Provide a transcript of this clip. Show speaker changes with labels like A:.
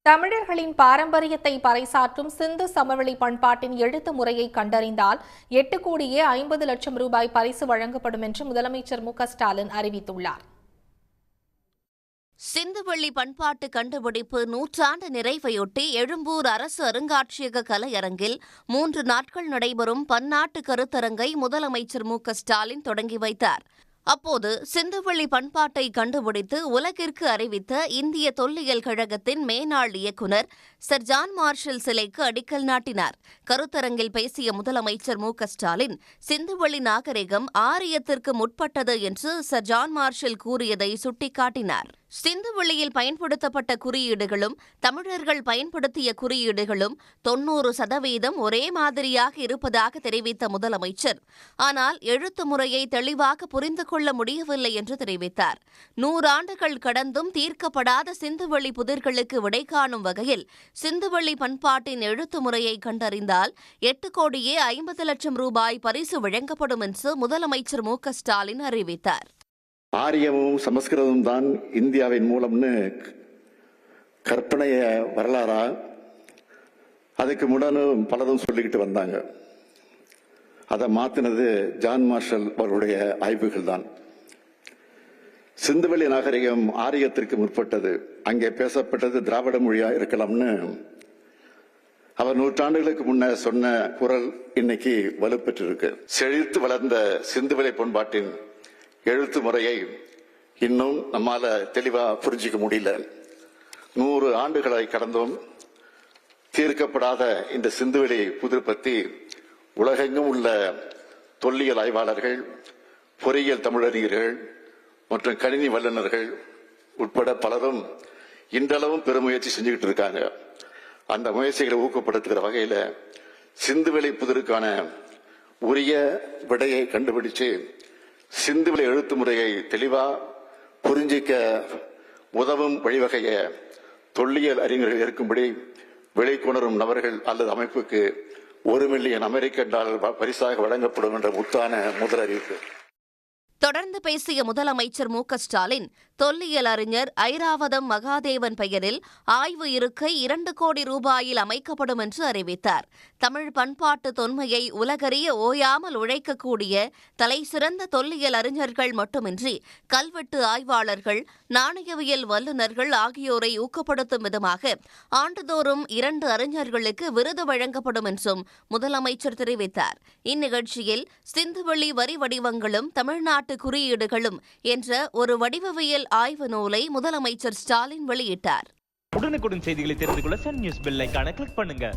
A: தமிழர்களின் பாரம்பரியத்தை பறைசாற்றும் சிந்து சமவெளி பண்பாட்டின் எழுத்து முறையை கண்டறிந்தால் 8,50,00,000 ரூபாய் பரிசு வழங்கப்படும் என்று முதலமைச்சர் மு.க.ஸ்டாலின் அறிவித்துள்ளார்.
B: சிந்துவெளி பண்பாட்டு கண்டுபிடிப்பு நூற்றாண்டு நிறைவையொட்டி எழும்பூர் அரசு அருங்காட்சியக கலையரங்கில் 3 நாட்கள் நடைபெறும் பன்னாட்டு கருத்தரங்கை முதலமைச்சர் மு.க.ஸ்டாலின் தொடங்கி வைத்தார். அப்போது சிந்துவெளி பண்பாட்டை கண்டுபிடித்து உலகிற்கு அறிவித்த இந்திய தொல்லியல் கழகத்தின் மேனாள் இயக்குநர் சர் ஜான் மார்ஷல் சிலைக்கு அடிக்கல் நாட்டினார். கருத்தரங்கில் பேசிய முதலமைச்சர் மு.க.ஸ்டாலின் சிந்துவெளி நாகரிகம் ஆரியத்திற்கு முற்பட்டது என்று சர் ஜான் மார்ஷல் கூறியதை சுட்டிக்காட்டினார். சிந்துவெளியில் பயன்படுத்தப்பட்ட குறியீடுகளும் தமிழர்கள் பயன்படுத்திய குறியீடுகளும் 90% ஒரே மாதிரியாக இருப்பதாக தெரிவித்த முதலமைச்சர், ஆனால் எழுத்து முறையை தெளிவாக புரிந்து கொள்ள முடியவில்லை என்று தெரிவித்தார். 100 ஆண்டுகள் கடந்தும் தீர்க்கப்படாத சிந்துவெளி புதிர்களுக்கு விடை காணும் வகையில் சிந்துவெளி பண்பாட்டின் எழுத்து முறையை கண்டறிந்தால் 8,50,00,000 ரூபாய் பரிசு வழங்கப்படும் என்று முதலமைச்சர் மு.க.ஸ்டாலின் அறிவித்தார்.
C: ஆரியமும் சமஸ்கிருதமும் தான் இந்தியாவின் மூலம்னு கற்பனைய வரலாறா அதுக்கு முடனும் பலரும் சொல்லிக்கிட்டு வந்தாங்க. அதை மாத்தினது ஜான் மார்ஷல் அவருடைய ஆய்வுகள் தான். சிந்துவெளி நாகரிகம் ஆரியத்திற்கு முற்பட்டது, அங்கே பேசப்பட்டது திராவிட மொழியா இருக்கலாம்னு அவர் நூற்றாண்டுகளுக்கு முன்ன சொன்ன குரல் இன்னைக்கு வலுப்பெற்றிருக்கு. செழித்து வளர்ந்த சிந்துவெளி பண்பாட்டின் எழுத்து முறையை இன்னும் நம்மால தெளிவா புரிஞ்சிக்க முடியல. 100 ஆண்டுகளை கடந்தும் தீர்க்கப்படாத இந்த சிந்துவெளி புதிர் பற்றி உலகெங்கும் உள்ள தொல்லியல் ஆய்வாளர்கள், பொறியியல் தமிழறிஞர்கள் மற்றும் கணினி வல்லுநர்கள் உட்பட பலரும் இன்றளவும் பெருமுயற்சி செஞ்சுக்கிட்டு இருக்காங்க. அந்த முயற்சிகளை ஊக்கப்படுத்துகிற வகையில சிந்துவெளி புதிருக்கான உரிய விடையை கண்டுபிடிச்சு சிந்துவெளி எழுத்து முறையை தெளிவா புரிஞ்சிக்க உதவும் வழிவகையை தொல்லியல் அறிஞர்கள் இருக்கும்படி வெளிக்கொணரும் நபர்கள் அல்லது அமைப்புக்கு 1 மில்லியன் அமெரிக்க டாலர் பரிசாக வழங்கப்படும் என்ற முத்தான முதல் அறிவிப்பு.
B: தொடர்ந்து பேசிய முதலமைச்சர் மு.க.ஸ்டாலின் தொல்லியல் அறிஞர் ஐராவதம் மகாதேவன் பெயரில் ஆய்வு இருக்கை 2 கோடி ரூபாயில் அமைக்கப்படும் என்று அறிவித்தார். தமிழ் பண்பாட்டு தொன்மையை உலகறிய ஓயாமல் உழைக்கக்கூடிய தலைசிறந்த தொல்லியல் அறிஞர்கள் மட்டுமின்றி கல்வெட்டு ஆய்வாளர்கள், நாணயவியல் வல்லுநர்கள் ஆகியோரை ஊக்கப்படுத்தும் விதமாக ஆண்டுதோறும் 2 அறிஞர்களுக்கு விருது வழங்கப்படும் என்றும் முதலமைச்சர் தெரிவித்தார். இந்நிகழ்ச்சியில் சிந்துவெளி வரி வடிவங்களும் தமிழ்நாட்டு குறியீடுகளும் என்ற ஒரு வடிவவியல் ஆய்வு நூலை முதலமைச்சர் ஸ்டாலின் வெளியிட்டார்.
D: உடனுக்குடன் செய்திகளை தெரிந்து கொள்ள சன் நியூஸ் பெல் ஐகானை கிளிக் பண்ணுங்க.